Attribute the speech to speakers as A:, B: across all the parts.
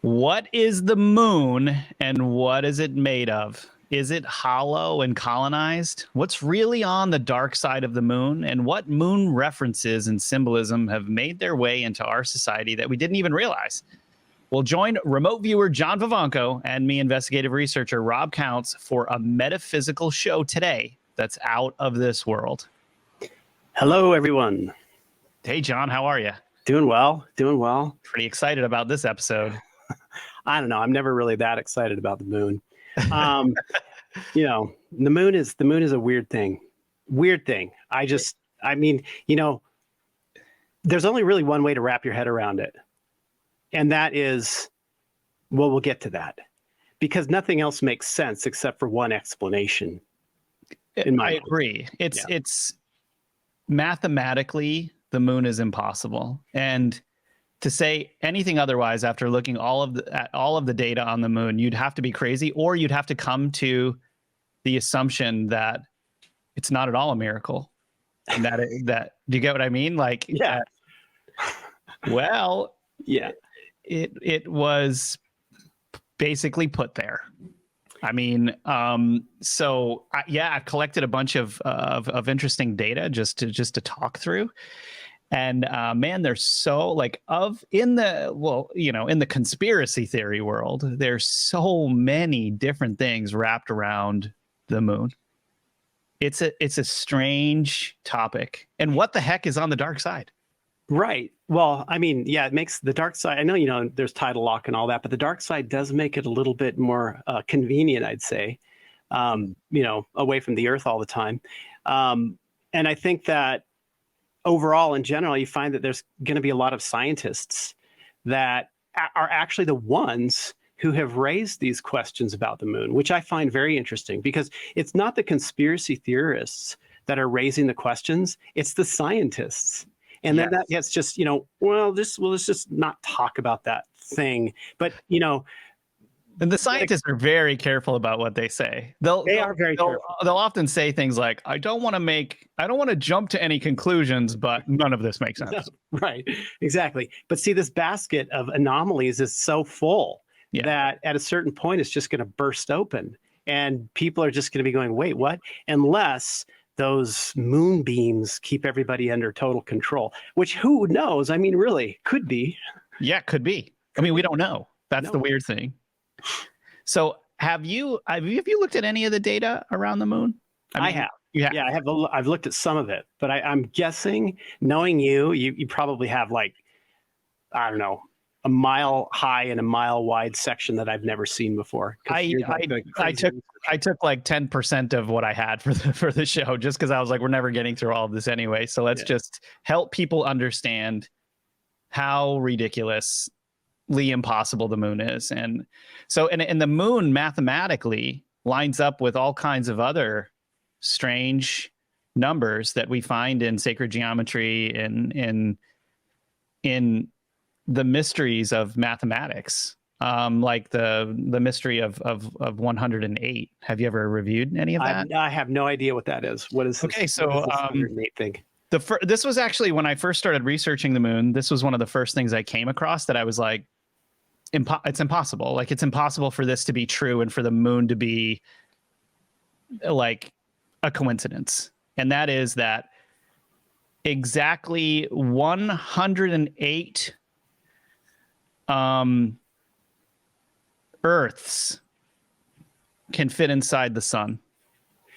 A: What is the moon and what is it made of? Is it hollow and colonized? What's really on the dark side of the moon? And what moon references and symbolism have made their way into our society that we didn't even realize? We'll join remote viewer John Vivanco and me, investigative researcher Rob Counts, for a metaphysical show today that's out of this world.
B: Hello, everyone.
A: Hey, John, how are you?
B: Doing well, doing well.
A: Pretty excited about this episode.
B: I don't know. I'm never really that excited about the moon. The moon is a weird thing. Weird thing. There's only really one way to wrap your head around it. And that is, well, we'll get to that. Because nothing else makes sense except for one explanation.
A: I agree. It's mathematically, the moon is impossible. And to say anything otherwise after looking at all of the data on the moon, you'd have to be crazy, or you'd have to come to the assumption that it's not at all a miracle. And that do you get what I mean? Like,
B: yeah.
A: It was basically put there. I mean, I've collected a bunch of interesting data just to talk through. And man, there's so in the conspiracy theory world, there's so many different things wrapped around the moon. It's a strange topic. And what the heck is on the dark side?
B: Right. Well, I mean, yeah, it makes the dark side. I know, there's tidal lock and all that, but the dark side does make it a little bit more convenient, I'd say, away from the Earth all the time. And I think that overall, in general, you find that there's going to be a lot of scientists that are actually the ones who have raised these questions about the moon, which I find very interesting, because it's not the conspiracy theorists that are raising the questions, it's the scientists. And then that gets just, let's just not talk about that thing. But,
A: and the scientists are very careful about what they say. They are very careful. They'll often say things like, I don't want to jump to any conclusions, but none of this makes sense.
B: No, right. Exactly. But see, this basket of anomalies is so full that at a certain point, it's just going to burst open. And people are just going to be going, wait, what? Unless those moonbeams keep everybody under total control, which who knows? I mean, really, could be. Yeah,
A: could be. I mean, we don't know. That's the weird thing. So have you looked at any of the data around the moon?
B: I have. Yeah, I have. I've looked at some of it, but I'm guessing, knowing you probably have I don't know, a mile high and a mile wide section that I've never seen before.
A: I took like 10% of what I had for the show, just because I was like, we're never getting through all of this anyway. So let's just help people understand how ridiculously impossible the moon is. And so, and the moon mathematically lines up with all kinds of other strange numbers that we find in sacred geometry and in the mysteries of mathematics, like the mystery of 108. Have you ever reviewed any of that?
B: I have no idea what that is. What is this?
A: Okay, so
B: 108 thing?
A: This was actually, when I first started researching the moon, this was one of the first things I came across that I was like, it's impossible. Like, it's impossible for this to be true and for the moon to be like a coincidence. And that is that exactly 108 Earths can fit inside the sun.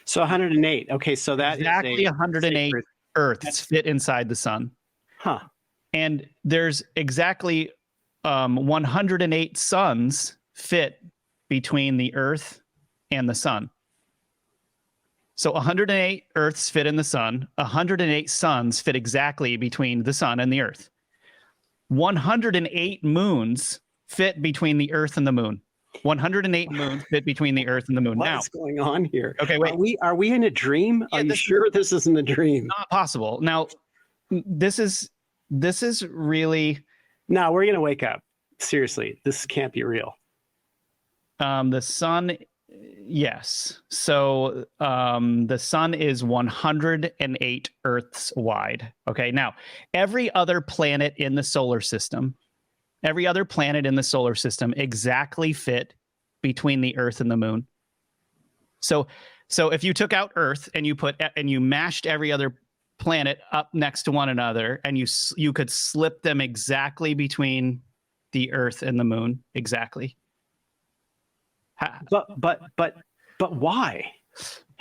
B: So 108. Okay, so that
A: exactly 108 Earths fit inside the sun.
B: Huh.
A: And there's exactly 108 suns fit between the Earth and the sun. So 108 Earths fit in the sun. 108 suns fit exactly between the sun and the Earth. 108 moons fit between the Earth and the moon. 108 moons fit between the Earth and the moon.
B: What's going on here?
A: Okay, wait.
B: Are we in a dream? Are you sure this isn't a dream?
A: Not possible. Now, this is really.
B: No, we're gonna wake up. Seriously, this can't be real.
A: The sun, yes. So the sun is 108 Earths wide. Okay. Now, every other planet in the solar system Every other planet in the solar system exactly fit between the Earth and the moon. So if you took out Earth and you mashed every other planet up next to one another, and you could slip them exactly between the Earth and the moon, exactly.
B: But why?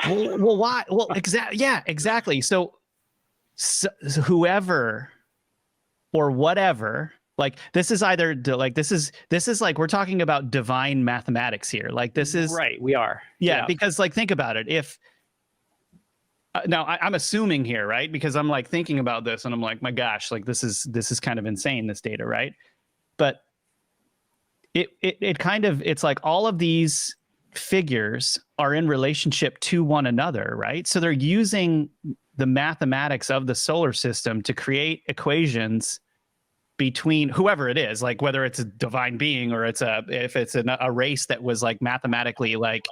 A: Well, why? Well, exactly. So whoever or whatever, like this is either like this is like we're talking about divine mathematics here. Like this is
B: right. We are.
A: Yeah, because like think about it. If now I'm assuming here, right? Because I'm like thinking about this and I'm like, my gosh, like this is kind of insane, this data, right? But it's like all of these figures are in relationship to one another, right? So they're using the mathematics of the solar system to create equations between whoever it is, like whether it's a divine being or if it's a race that was like mathematically like,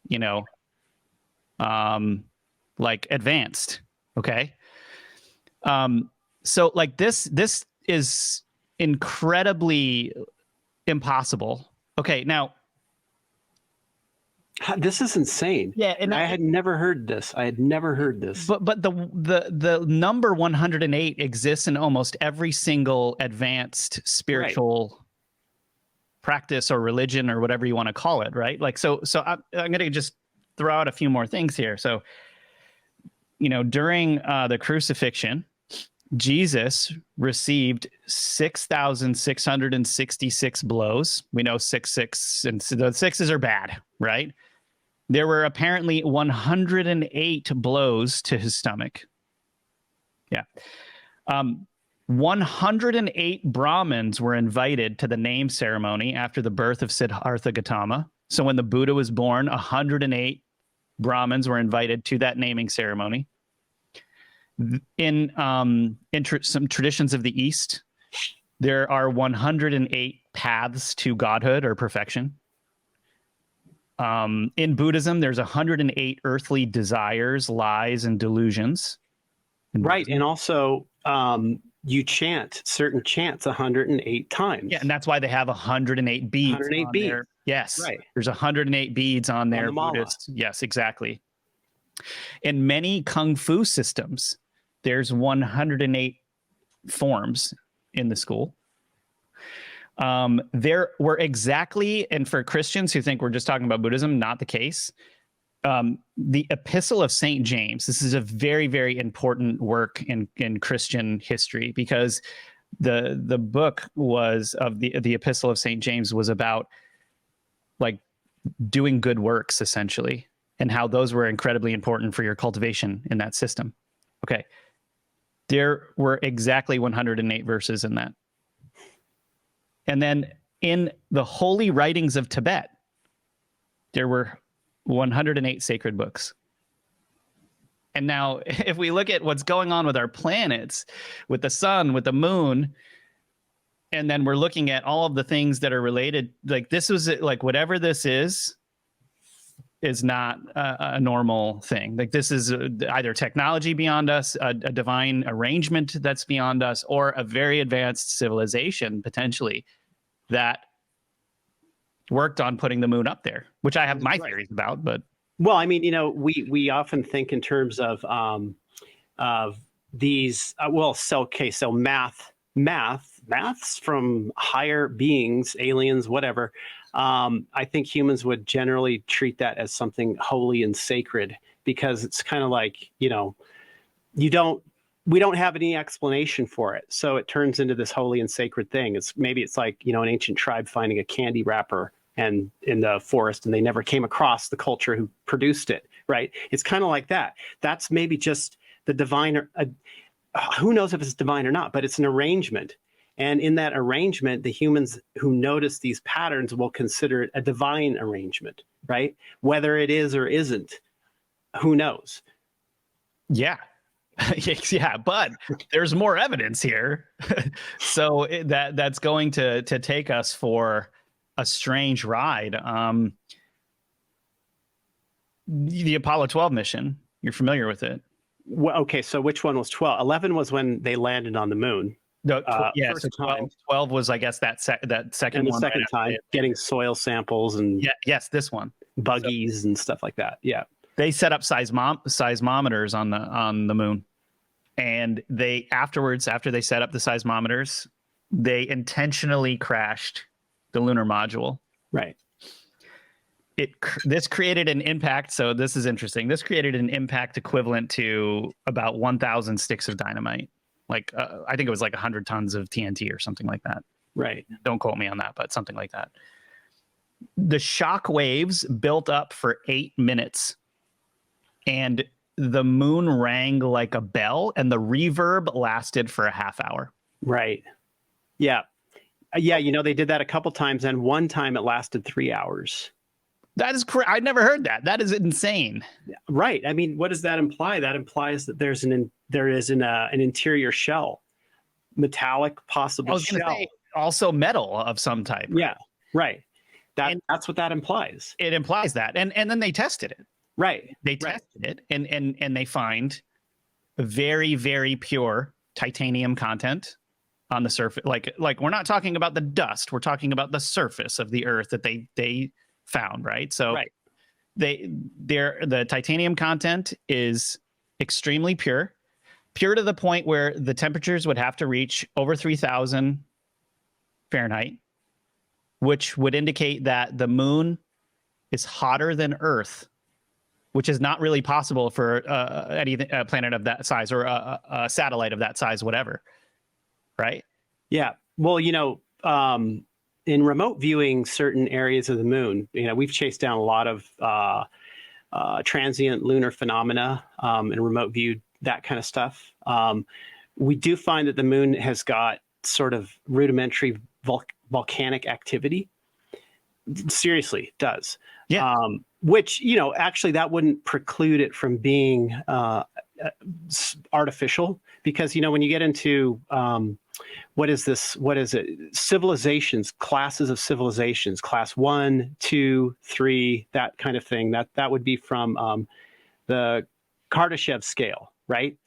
A: you know, like advanced. Okay. So like this is incredibly impossible. Okay. Now,
B: this is insane.
A: Yeah, and
B: I had never heard this. But
A: the number 108 exists in almost every single advanced spiritual practice or religion or whatever you want to call it, right? Like so I'm going to just throw out a few more things here. So, you know, during the crucifixion, Jesus received 6,666 blows. We know 666, and the sixes are bad, right? There were apparently 108 blows to his stomach. Yeah. 108 Brahmins were invited to the name ceremony after the birth of Siddhartha Gautama. So when the Buddha was born, 108 Brahmins were invited to that naming ceremony. In some traditions of the East, there are 108 paths to godhood or perfection. In Buddhism, there's 108 earthly desires, lies, and delusions.
B: Right. And also, you chant certain chants 108 times.
A: Yeah, and that's why they have 108 beads.
B: 108 beads.
A: There. Yes.
B: Right.
A: There's 108 beads on their Buddhist. Yes, exactly. In many Kung Fu systems, there's 108 forms in the school. There were exactly, and for Christians who think we're just talking about Buddhism, not the case. The Epistle of St. James, this is a very, very important work in Christian history, because the book was of the Epistle of St. James was about like doing good works, essentially, and how those were incredibly important for your cultivation in that system. Okay. There were exactly 108 verses in that. And then in the holy writings of Tibet, there were 108 sacred books. And now, if we look at what's going on with our planets, with the sun, with the moon, and then we're looking at all of the things that are related, like this was like whatever this is not a normal thing. Like this is either technology beyond us, a divine arrangement that's beyond us, or a very advanced civilization potentially that worked on putting the moon up there, which I have my theories about. But
B: well, I mean, you know, we often think in terms of these. So maths from higher beings, aliens, whatever. I think humans would generally treat that as something holy and sacred, because it's kind of like, you know, we don't have any explanation for it. So it turns into this holy and sacred thing. It's like, you know, an ancient tribe finding a candy wrapper and in the forest, and they never came across the culture who produced it. Right. It's kind of like that. That's maybe just the divine. Who knows if it's divine or not, but it's an arrangement. And in that arrangement, the humans who notice these patterns will consider it a divine arrangement, right? Whether it is or isn't, who knows?
A: Yeah. Yeah, but there's more evidence here. So that's going to take us for a strange ride. The Apollo 12 mission, you're familiar with it.
B: Well, okay, so which one was 12? 11 was when they landed on the moon.
A: No, yeah,
B: first
A: so 12,
B: time.
A: 12 was, I guess, that second
B: And the
A: one.
B: second time, getting soil samples and
A: Yes, this one.
B: buggies and stuff like that. Yeah.
A: They set up seismometers on the moon, and they afterwards, after they set up the seismometers, they intentionally crashed the lunar module.
B: Right.
A: This created an impact. So this is interesting. This created an impact equivalent to about 1,000 sticks of dynamite. Like I think it was like 100 tons of TNT or something like that.
B: Right.
A: Don't quote me on that, but something like that. The shock waves built up for 8 minutes, and the moon rang like a bell, and the reverb lasted for a half hour.
B: Right. Yeah. Yeah. You know, they did that a couple times, and one time it lasted 3 hours.
A: That is correct. I'd never heard that. That is insane.
B: Right. I mean, what does that imply? That implies that there is an interior shell, metallic, possible
A: I was
B: shell.
A: say, also metal of some type.
B: Yeah. Right. That's what that implies.
A: It implies that. And then they tested it.
B: Right.
A: They tested it and they find very, very pure titanium content on the surface. Like we're not talking about the dust. We're talking about the surface of the Earth that they found, right? So the titanium content is extremely pure to the point where the temperatures would have to reach over 3,000 Fahrenheit, which would indicate that the moon is hotter than Earth, which is not really possible for a planet of that size or a satellite of that size, whatever, right?
B: Yeah. Well, you know, in remote viewing certain areas of the moon, you know, we've chased down a lot of transient lunar phenomena and remote viewed that kind of stuff. We do find that the moon has got sort of rudimentary volcanic activity. Seriously, it does.
A: Yeah.
B: Which, you know, actually that wouldn't preclude it from being artificial, because, you know, when you get into what is it? Civilizations, classes of civilizations, class 1, 2, 3, that kind of thing. That would be from the Kardashev scale, right?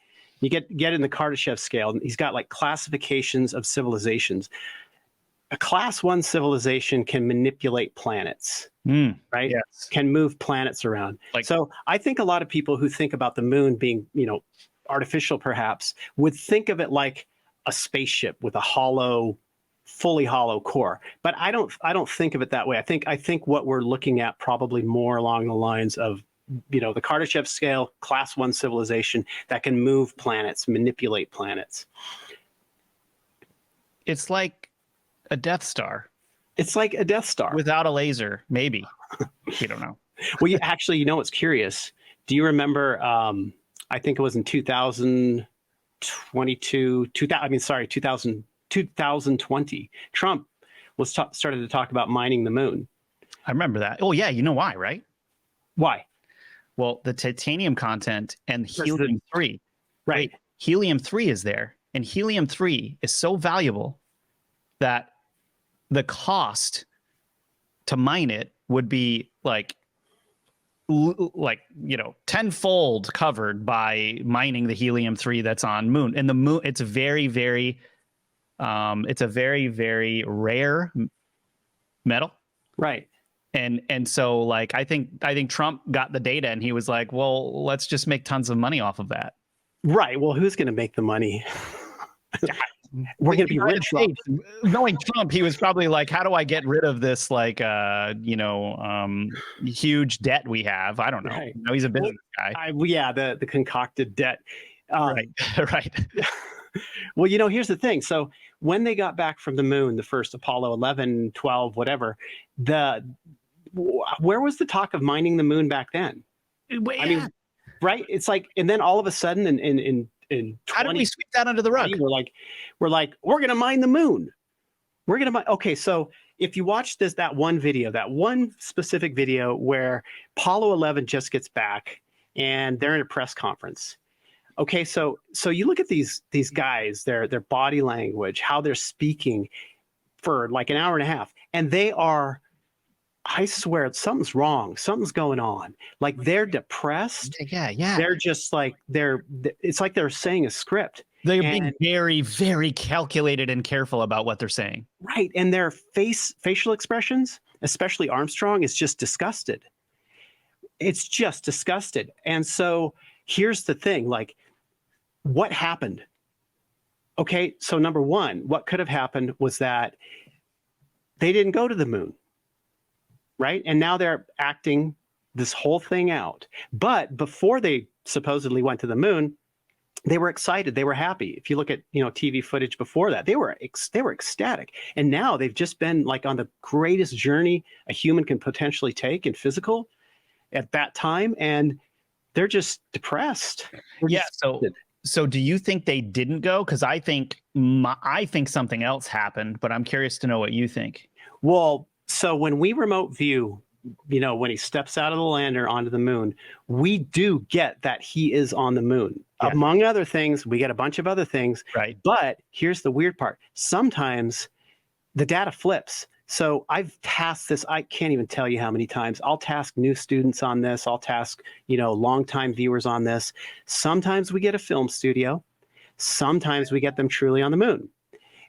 B: You get in the Kardashev scale, and he's got like classifications of civilizations. A class 1 civilization can manipulate planets, right?
A: Yes.
B: Can move planets around. So I think a lot of people who think about the moon being, you know, artificial perhaps, would think of it like a spaceship with a fully hollow core. But I don't think of it that way. I think what we're looking at probably more along the lines of, you know, the Kardashev scale, class 1 civilization that can move planets, manipulate planets.
A: It's like a Death Star.
B: It's like a Death Star
A: without a laser, maybe. We don't know.
B: Well, actually, you know what's curious? Do you remember? I think it was in 2020. Trump started to talk about mining the moon.
A: I remember that. Oh yeah, you know why, right?
B: Why?
A: Well, the titanium content and helium-3.
B: Right.
A: Helium-3 is there, and helium-3 is so valuable that the cost to mine it would be like, you know, tenfold covered by mining the helium-3 that's on moon. And the moon, it's a very, very rare metal.
B: Right.
A: And so like I think Trump got the data and he was like, well, let's just make tons of money off of that.
B: Right. Well, who's going to make the money? We're going to be rich.
A: Knowing Trump, he was probably like, how do I get rid of this, like, huge debt we have? I don't know.
B: Right.
A: You know, he's a business guy.
B: The concocted debt.
A: Right.
B: Well, you know, here's the thing. So when they got back from the moon, the first Apollo 11, 12, whatever, where was the talk of mining the moon back then? I mean, right? It's like, and then all of a sudden in
A: how did we sweep that under the rug?
B: We're going to mine the moon. We're going to mine. Okay. So if you watch that one specific video where Apollo 11 just gets back and they're in a press conference. Okay. So you look at these guys, their body language, how they're speaking for like an hour and a half, and they are, I swear something's wrong. Something's going on. Like they're depressed.
A: Yeah.
B: They're just like, it's like they're saying a script.
A: They're being very, very calculated and careful about what they're saying.
B: Right. And their facial expressions, especially Armstrong, is just disgusted. It's just disgusted. And so here's the thing, like, what happened? Okay, so number one, what could have happened was that they didn't go to the moon, right? And now they're acting this whole thing out. But before they supposedly went to the moon, they were excited. They were happy. If you look at, TV footage before that, they were ecstatic. And now they've just been like on the greatest journey a human can potentially take in physical at that time, and they're just depressed.
A: Yeah. So do you think they didn't go? Because I think something else happened, but I'm curious to know what you think.
B: Well, so when we remote view, when he steps out of the lander onto the moon, we do get that he is on the moon. Yeah. Among other things, we get a bunch of other things.
A: Right.
B: But here's the weird part. Sometimes the data flips. So I've tasked this, I can't even tell you how many times. I'll task new students on this. I'll task, longtime viewers on this. Sometimes we get a film studio. Sometimes we get them truly on the moon.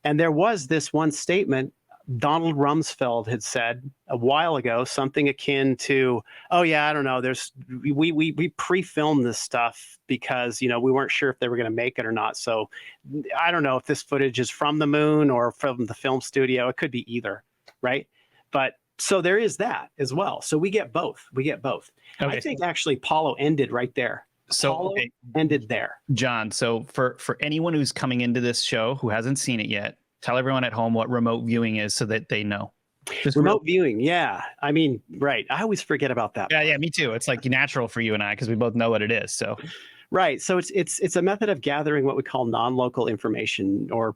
B: And there was this one statement Donald Rumsfeld had said a while ago, something akin to, oh yeah, I don't know, we pre-filmed this stuff because, we weren't sure if they were going to make it or not. So I don't know if this footage is from the moon or from the film studio. It could be either, right? But so there is that as well. So we get both. Okay. I think actually Apollo ended right there.
A: So
B: ended there.
A: John, so for anyone who's coming into this show who hasn't seen it yet, tell everyone at home what remote viewing is so that they know.
B: Just remote viewing, yeah. I mean, right. I always forget about that.
A: Yeah, me too. It's like natural for you and I because we both know what it is. So,
B: right. So it's a method of gathering what we call non-local information or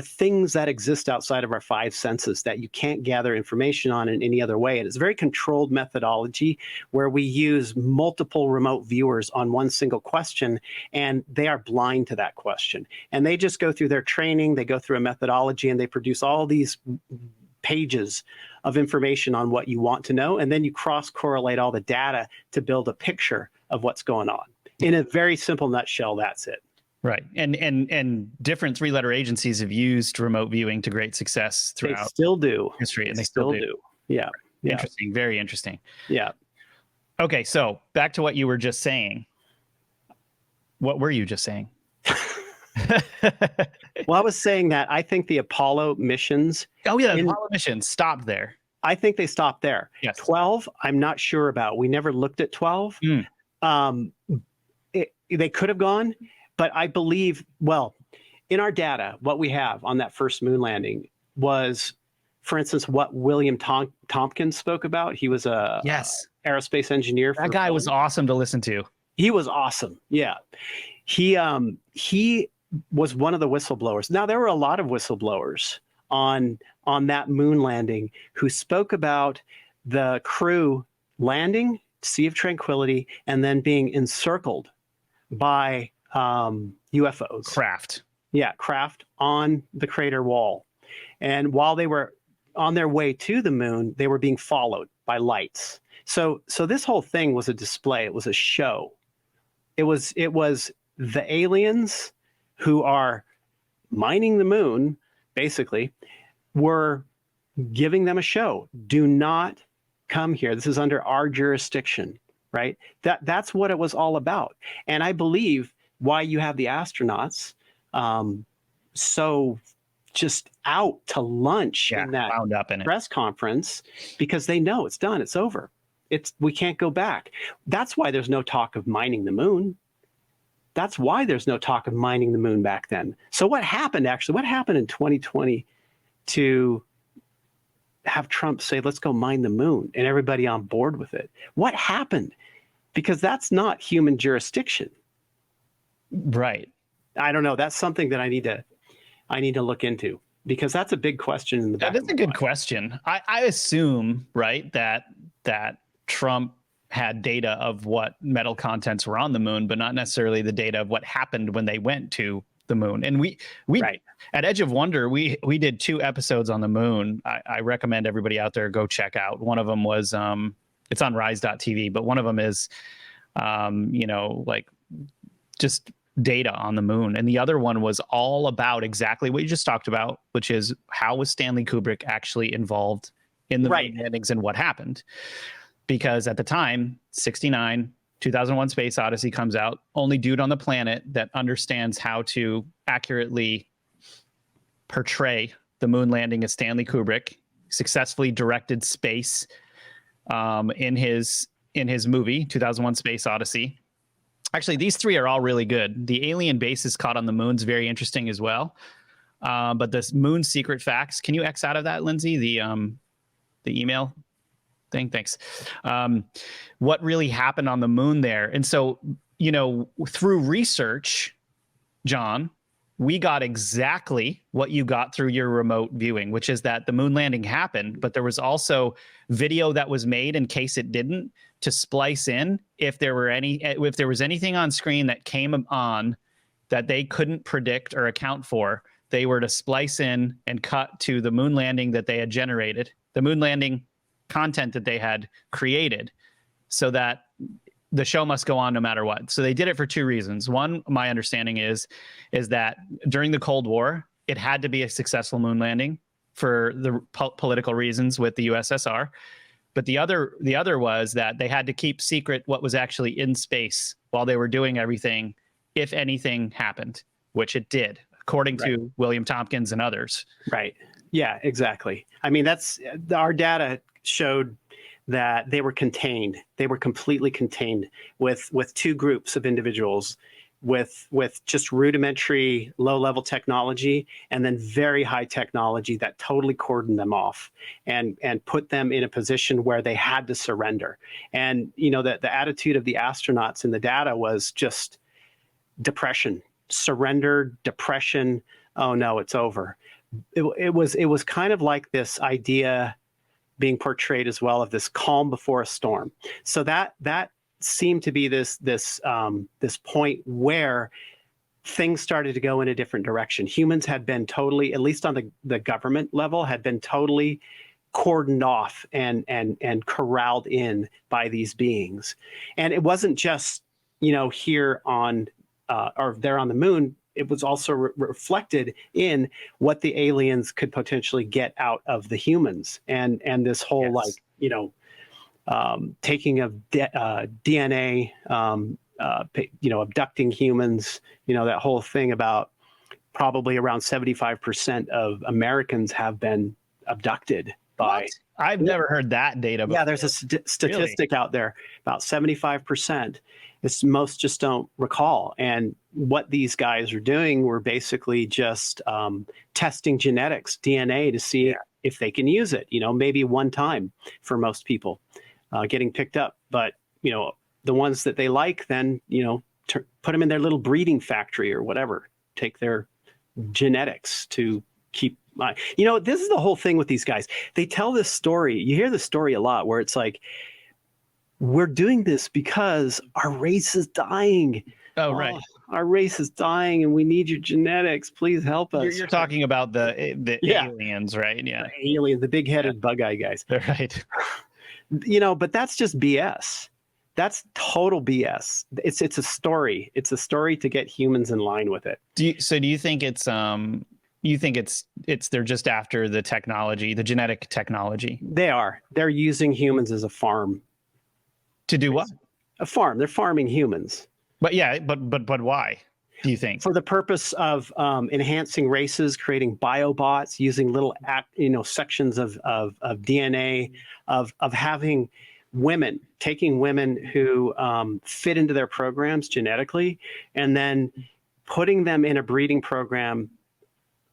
B: things that exist outside of our five senses that you can't gather information on in any other way. And it's a very controlled methodology where we use multiple remote viewers on one single question, and they are blind to that question. And they just go through their training, they go through a methodology, and they produce all these pages of information on what you want to know. And then you cross-correlate all the data to build a picture of what's going on. In a very simple nutshell, that's it.
A: Right. And different three-letter agencies have used remote viewing to great success throughout
B: they still do.
A: history. And they still do.
B: Yeah.
A: Interesting. Very interesting.
B: Yeah.
A: Okay. So back to what you were just saying. What were you just saying?
B: Well, I was saying that I think the Apollo missions.
A: Oh, yeah. The Apollo missions stopped there.
B: I think they stopped there.
A: Yes.
B: 12, I'm not sure about. We never looked at 12. They could have gone, but I believe, well, in our data, what we have on that first moon landing was, for instance, what William Tompkins spoke about. He was a aerospace engineer.
A: That guy was awesome to listen to.
B: He was awesome. Yeah. He was one of the whistleblowers. Now, there were a lot of whistleblowers on that moon landing who spoke about the crew landing, Sea of Tranquility, and then being encircled by UFOs.
A: Craft.
B: Yeah, craft on the crater wall. And while they were on their way to the moon, they were being followed by lights. So this whole thing was a display. It was a show. It was the aliens who are mining the moon, basically, were giving them a show. Do not come here. This is under our jurisdiction, right? That's what it was all about. And I believe why you have the astronauts so just out to lunch in that
A: wound up in
B: press conference, because they know it's done. It's over. We can't go back. That's why there's no talk of mining the moon. That's why there's no talk of mining the moon back then. So what happened in 2020 to have Trump say, let's go mine the moon, and everybody on board with it? What happened? Because that's not human jurisdiction.
A: Right.
B: I don't know. That's something that I need to look into, because that's a big question in the back.
A: That is a good question. I assume, right, that Trump had data of what metal contents were on the moon, but not necessarily the data of what happened when they went to the moon. And we right. At Edge of Wonder, we did 2 episodes on the moon. I recommend everybody out there go check out. One of them was it's on rise.tv, but one of them is like just data on the moon. And the other one was all about exactly what you just talked about, which is how was Stanley Kubrick actually involved in the moon landings and what happened? Because at the time, 69, 2001 Space Odyssey comes out, only dude on the planet that understands how to accurately portray the moon landing is Stanley Kubrick. Successfully directed space in his movie 2001 Space Odyssey. Actually, these three are all really good. The alien bases caught on the moon is very interesting as well. But this moon secret facts, can you X out of that, Lindsay? The email thing, thanks. What really happened on the moon there? And so, you know, through research, John, we got exactly what you got through your remote viewing, which is that the moon landing happened, but there was also video that was made in case it didn't, to splice in if there was anything on screen that came on that they couldn't predict or account for. They were to splice in and cut to the moon landing that they had generated, the moon landing content that they had created, so that the show must go on no matter what. So they did it for two reasons. One, my understanding is that during the Cold War, it had to be a successful moon landing for the political reasons with the USSR. But the other was that they had to keep secret what was actually in space while they were doing everything, if anything happened, which it did, according to William Tompkins and others.
B: Right. Yeah, exactly. I mean, our data showed that they were contained. They were completely contained with two groups of individuals with just rudimentary low-level technology, and then very high technology that totally cordoned them off and put them in a position where they had to surrender. And, you know, the attitude of the astronauts in the data was just depression, surrender, depression. Oh no, it's over. It was kind of like this idea being portrayed as well of this calm before a storm. So that seemed to be this point where things started to go in a different direction. Humans had been totally, at least on the government level, had been totally cordoned off and corralled in by these beings. And it wasn't just, you know, here on or there on the moon. It was also reflected in what the aliens could potentially get out of the humans, and this whole like, you know, taking of DNA, you know, abducting humans. You know, that whole thing about probably around 75% of Americans have been abducted by.
A: What? I've never heard that data before.
B: Yeah, there's a statistic out there about 75%. Most just don't recall. And what these guys are doing were basically just testing genetics, DNA, to see if they can use it, you know, maybe one time for most people getting picked up. But, you know, the ones that they like, then, you know, put them in their little breeding factory or whatever, take their genetics to keep. You know, this is the whole thing with these guys. They tell this story. You hear the story a lot where it's like, we're doing this because our race is dying.
A: Oh, right.
B: Our race is dying and we need your genetics. Please help us.
A: You're talking about the aliens, right? Yeah.
B: The aliens, the big-headed bug-eye guys.
A: Right.
B: You know, but that's just BS. That's total BS. It's a story. It's a story to get humans in line with it.
A: Do you think it's they're just after the technology, the genetic technology?
B: They're using humans as a farm.
A: To do what?
B: A farm. They're farming humans.
A: But yeah, but why do you think?
B: For the purpose of enhancing races, creating biobots, using little sections of DNA, of having women, taking women who fit into their programs genetically, and then putting them in a breeding program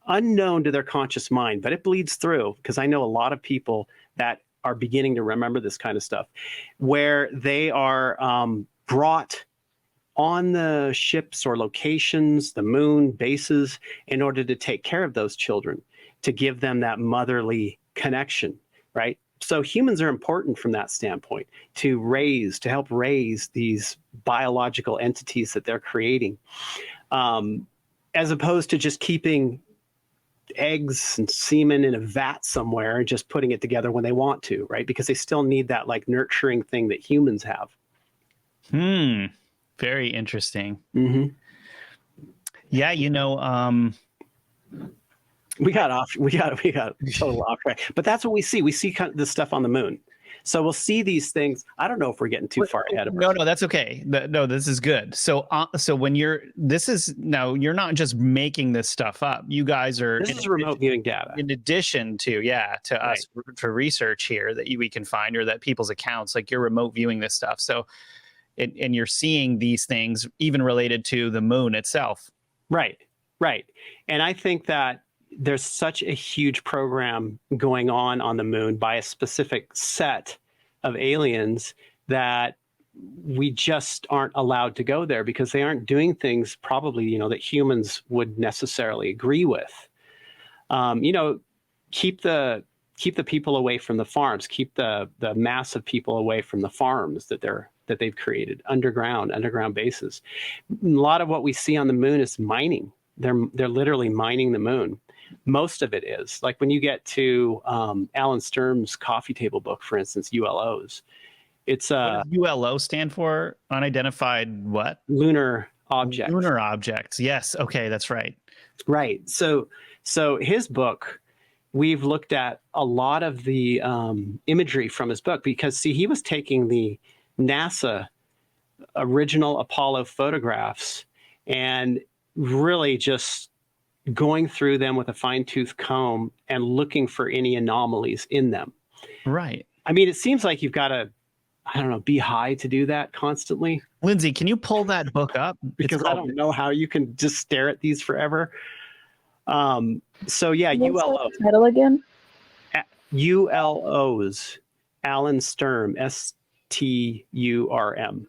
B: unknown to their conscious mind, but it bleeds through, because I know a lot of people that are beginning to remember this kind of stuff, where they are brought on the ships or locations, the moon bases, in order to take care of those children, to give them that motherly connection, right? So humans are important from that standpoint, to help raise these biological entities that they're creating, as opposed to just keeping eggs and semen in a vat somewhere and just putting it together when they want to, right? Because they still need that like nurturing thing that humans have.
A: Very interesting.
B: Mm-hmm.
A: Yeah, you know,
B: we got total off track. But that's what we see. We see kind of this stuff on the moon. So we'll see these things. I don't know if we're getting too far ahead of
A: no, that's okay. No, this is good. So, so when you're not just making this stuff up. You guys are.
B: This is remote viewing data.
A: In addition to us for research here that we can find, or that people's accounts, like you're remote viewing this stuff. So, and you're seeing these things even related to the moon itself.
B: Right. And I think that there's such a huge program going on the moon by a specific set of aliens that we just aren't allowed to go there because they aren't doing things probably, that humans would necessarily agree with. Keep the people away from the farms, keep the mass of people away from the farms that they've created, underground bases. A lot of what we see on the moon is mining. They're literally mining the moon. Most of it is like when you get to Alan Sturm's coffee table book, for instance, ULOs. It's
A: what does ULO stand for? Unidentified what?
B: Lunar objects.
A: Lunar objects. Yes. Okay, that's right.
B: Right. So his book, we've looked at a lot of the imagery from his book because, see, he was taking the NASA original Apollo photographs and really just going through them with a fine-tooth comb and looking for any anomalies in them.
A: Right.
B: I mean, it seems like you've got to, I don't know, be high to do that constantly.
A: Lindsay, can you pull that book up?
B: Because I don't know how you can just stare at these forever. So yeah, ULO.
C: Title again?
B: ULOs. Alan Sturm, STURM.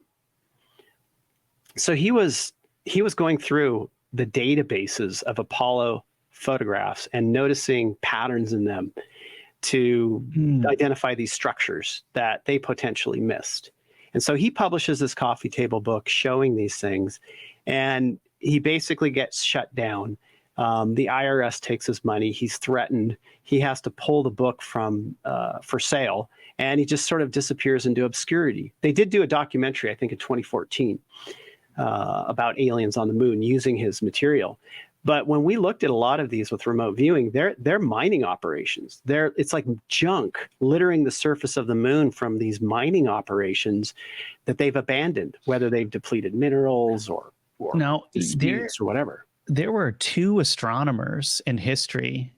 B: So he was going through the databases of Apollo photographs and noticing patterns in them to identify these structures that they potentially missed. And so he publishes this coffee table book showing these things, and he basically gets shut down. The IRS takes his money. He's threatened. He has to pull the book from for sale, and he just sort of disappears into obscurity. They did do a documentary, I think, in 2014 about aliens on the moon using his material. But when we looked at a lot of these with remote viewing, they're mining operations. It's like junk littering the surface of the moon from these mining operations that they've abandoned, whether they've depleted minerals or disputes or whatever.
A: There were two astronomers in history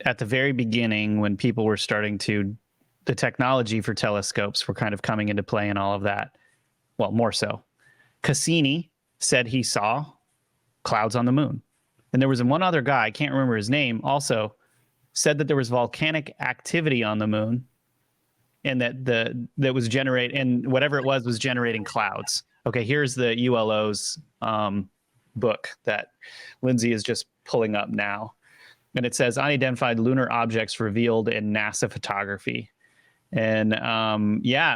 A: at the very beginning when people were starting the technology for telescopes were kind of coming into play and all of that. Well, more so. Cassini said he saw clouds on the moon. And there was one other guy, I can't remember his name, also said that there was volcanic activity on the moon and that was and whatever it was generating clouds. Okay, here's the ULO's book that Lindsay is just pulling up now. And it says unidentified lunar objects revealed in NASA photography. And I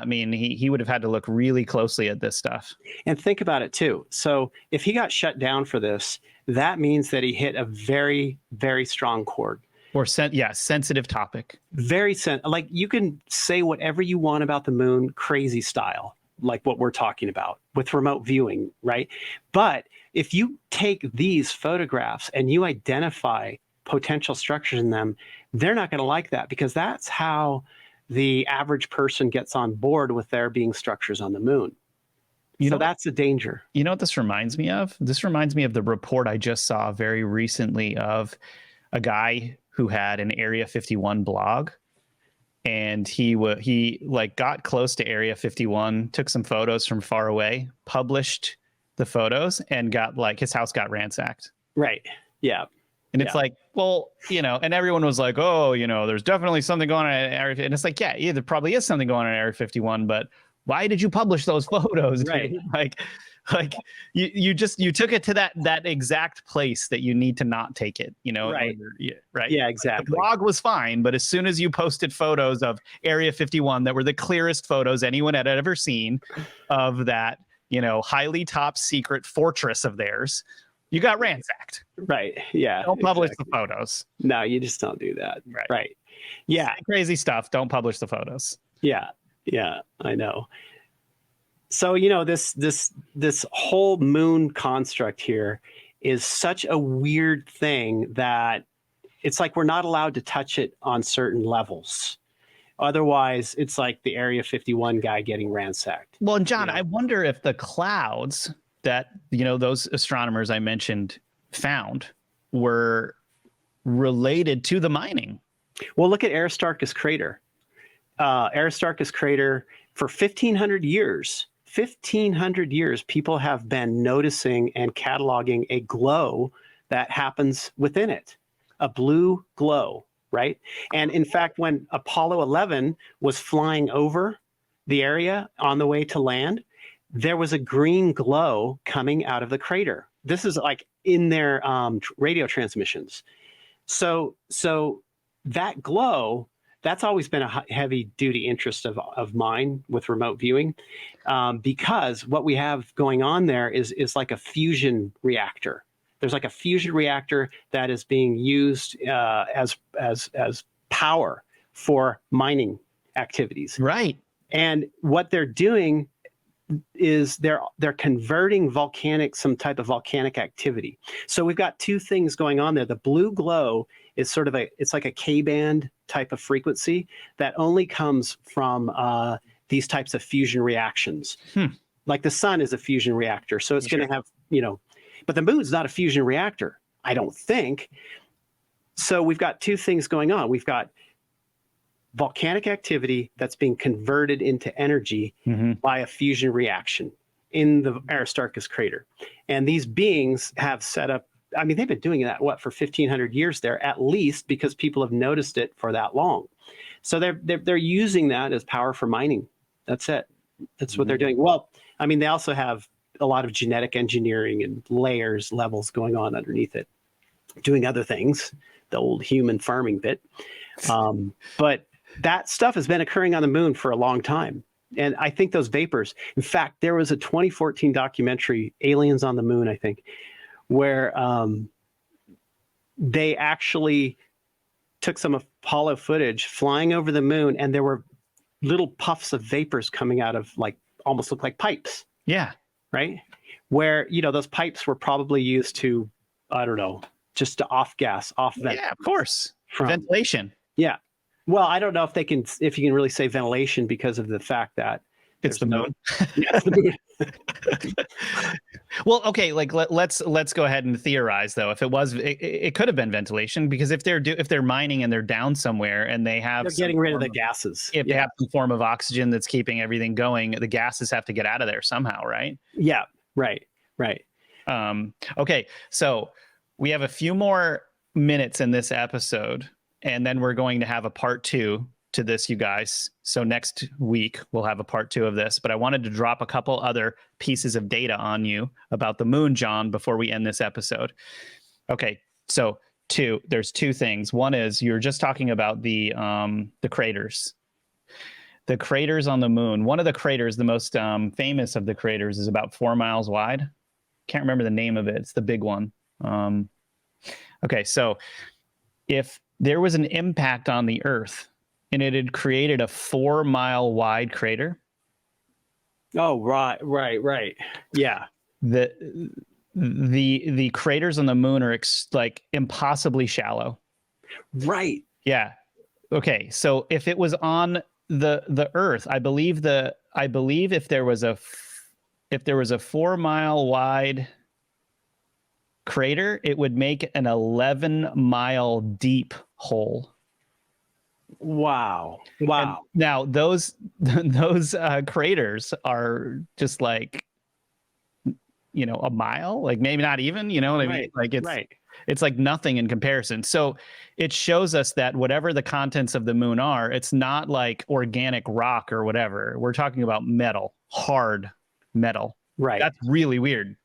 A: mean, he would have had to look really closely at this stuff.
B: And think about it too. So if he got shut down for this, that means that he hit a very, very strong chord.
A: Or sensitive topic.
B: Like you can say whatever you want about the moon, crazy style, like what we're talking about with remote viewing, right? But if you take these photographs and you identify potential structures in them, they're not going to like that because that's how the average person gets on board with there being structures on the moon. So that's a danger.
A: You know what this reminds me of? This reminds me of the report I just saw very recently of a guy who had an Area 51 blog. And he got close to Area 51, took some photos from far away, published the photos, and his house got ransacked.
B: Right. Yeah.
A: And it's like, well, and everyone was like, oh, there's definitely something going on at Area 51. And it's like, yeah, there probably is something going on at Area 51, but why did you publish those photos?
B: Right.
A: Like you took it to that exact place that you need to not take it,
B: Right.
A: Right.
B: Yeah, exactly.
A: The blog was fine, but as soon as you posted photos of Area 51 that were the clearest photos anyone had ever seen of that, highly top secret fortress of theirs, you got ransacked.
B: Right. Yeah.
A: Don't publish the photos.
B: No, you just don't do that. Right. Yeah.
A: Crazy stuff. Don't publish the photos.
B: Yeah. Yeah, I know. So, this whole moon construct here is such a weird thing that it's like we're not allowed to touch it on certain levels. Otherwise, it's like the Area 51 guy getting ransacked.
A: Well, and John, I wonder if the clouds that, those astronomers I mentioned found were related to the mining.
B: Well, look at Aristarchus crater. Aristarchus crater, for 1,500 years, people have been noticing and cataloging a glow that happens within it, a blue glow, right? And in fact, when Apollo 11 was flying over the area on the way to land, there was a green glow coming out of the crater. This is like in their radio transmissions. So that glow, that's always been a heavy duty interest of mine with remote viewing, because what we have going on there is like a fusion reactor. There's like a fusion reactor that is being used as power for mining activities.
A: Right.
B: And what they're doing is they're converting some type of volcanic activity. So we've got two things going on there. The blue glow is it's like a K-band type of frequency that only comes from these types of fusion reactions. Like the sun is a fusion reactor, so it's going to have, but the moon's not a fusion reactor, I don't think. So we've got two things going on. We've got volcanic activity that's being converted into energy by a fusion reaction in the Aristarchus crater. And these beings have set up, they've been doing that, for 1,500 years there, at least, because people have noticed it for that long. So they're using that as power for mining. That's it. That's what they're doing. Well, they also have a lot of genetic engineering and levels going on underneath it, doing other things, the old human farming bit. But that stuff has been occurring on the moon for a long time. And I think those vapors, in fact, there was a 2014 documentary, Aliens on the Moon, I think, where they actually took some Apollo footage flying over the moon, and there were little puffs of vapors coming out of, almost look like pipes.
A: Yeah.
B: Right? Where, those pipes were probably used to, I don't know, just to off vent.
A: Yeah, of course. Ventilation.
B: Yeah. Well, I don't know if you can really say ventilation because of the fact that
A: it's the moon.
B: Yeah, it's the moon.
A: Well, okay, let's go ahead and theorize though. If it could have been ventilation, because if they're mining and they're down somewhere and they're
B: getting rid of the gases.
A: If they have some form of oxygen that's keeping everything going, the gases have to get out of there somehow, right?
B: Yeah, right.
A: Okay, so we have a few more minutes in this episode, and then we're going to have a part 2 to this, you guys. So next week we'll have a part 2 of this, but I wanted to drop a couple other pieces of data on you about the moon, John, before we end this episode. Okay, so there's two things. One is you're just talking about the craters. The craters on the moon. One of the craters, the most famous of the craters, is about 4 miles wide. Can't remember the name of it. It's the big one. Okay, so if there was an impact on the Earth and it had created a 4 mile wide crater.
B: Oh, right. Yeah.
A: The craters on the moon are impossibly shallow. Right. Yeah. Okay. So if it was on the Earth, I believe if there was a 4 mile wide crater, it would make an 11 mile deep hole.
B: Wow.
A: And now those craters are just a mile, maybe not even, you know what I mean? It's like nothing in comparison. So it shows us that whatever the contents of the moon are, it's not like organic rock or whatever. We're talking about metal, hard metal.
B: Right.
A: That's really weird.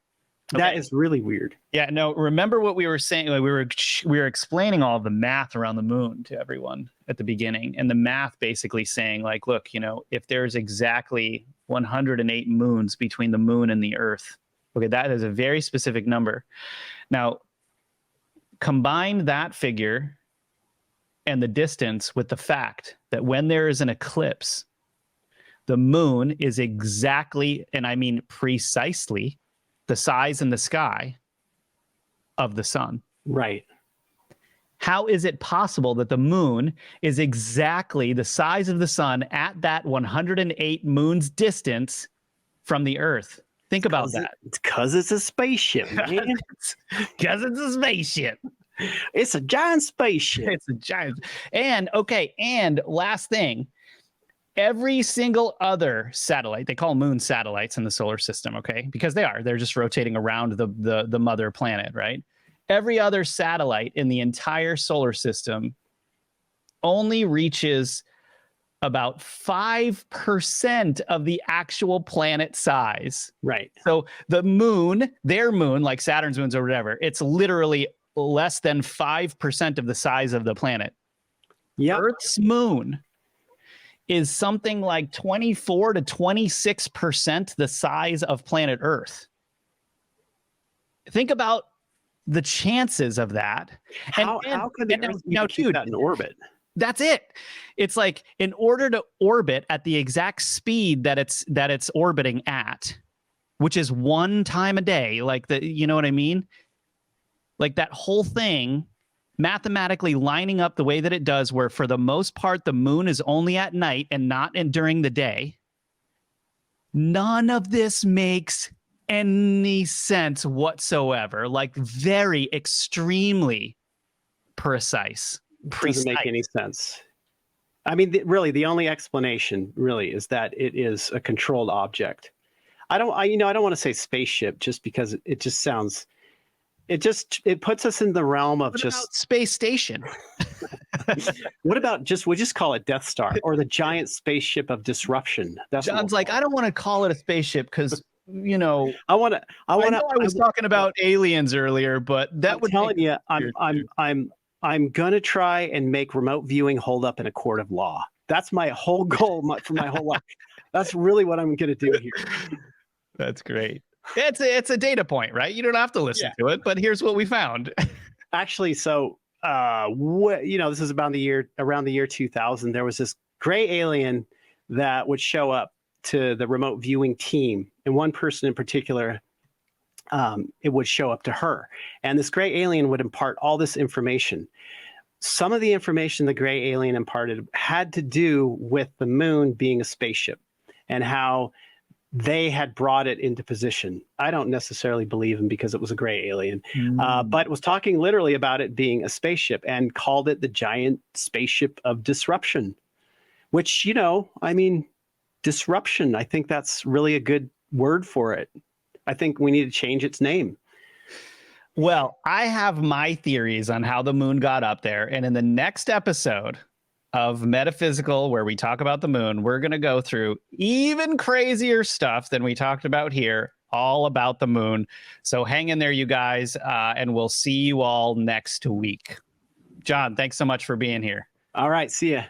B: Okay. That is really weird.
A: Yeah, no, remember what we were saying? We were explaining all the math around the moon to everyone at the beginning. And the math basically saying look, if there's exactly 108 moons between the moon and the Earth, okay, that is a very specific number. Now, combine that figure and the distance with the fact that when there is an eclipse, the moon is exactly, and I mean precisely, the size in the sky of the sun.
B: Right.
A: How is it possible that the moon is exactly the size of the sun at that 108 moons distance from the Earth? Think about that.
B: It's because it's a spaceship, man.
A: Because it's a spaceship.
B: It's a giant spaceship.
A: It's a giant. And last thing, every single other satellite, they call moon satellites in the solar system, okay? Because they're just rotating around the mother planet, right? Every other satellite in the entire solar system only reaches about 5% of the actual planet size.
B: Right.
A: So the moon, their moon, like Saturn's moons or whatever, it's literally less than 5% of the size of the planet.
B: Yep.
A: Earth's moon is something like 24 to 26% the size of planet Earth. Think about the chances of that.
B: How could the Earth keep that in orbit?
A: That's it. It's like, in order to orbit at the exact speed that it's orbiting at, which is 1 time a day, like you know what I mean? Like that whole thing mathematically lining up the way that it does, where for the most part the moon is only at night and not during the day. None of this makes any sense whatsoever. Like, very extremely precise.
B: Doesn't make any sense. I mean, really, the only explanation really is that it is a controlled object. I don't want to say spaceship just because it just sounds. It puts us in the realm of
A: space station.
B: What about we just call it Death Star or the giant spaceship of disruption? That's
A: John's like, I don't want to call it a spaceship because, you know, I was talking about aliens earlier, but that would
B: telling you, I'm gonna try and make remote viewing hold up in a court of law. That's my whole goal for my whole life. That's really what I'm gonna do here.
A: That's great. It's a data point, right? You don't have to listen to it, but here's what we found.
B: Actually, so this is around the year 2000. There was this gray alien that would show up to the remote viewing team, and one person in particular, it would show up to her, and this gray alien would impart all this information. Some of the information the gray alien imparted had to do with the moon being a spaceship and how they had brought it into position. I don't necessarily believe him because it was a gray alien, but was talking literally about it being a spaceship and called it the giant spaceship of disruption, which, disruption, I think that's really a good word for it. I think we need to change its name.
A: Well, I have my theories on how the moon got up there. And in the next episode of Metaphysical, where we talk about the moon, we're going to go through even crazier stuff than we talked about here, all about the moon. So hang in there, you guys, and we'll see you all next week. John, thanks so much for being here.
B: All right. See ya.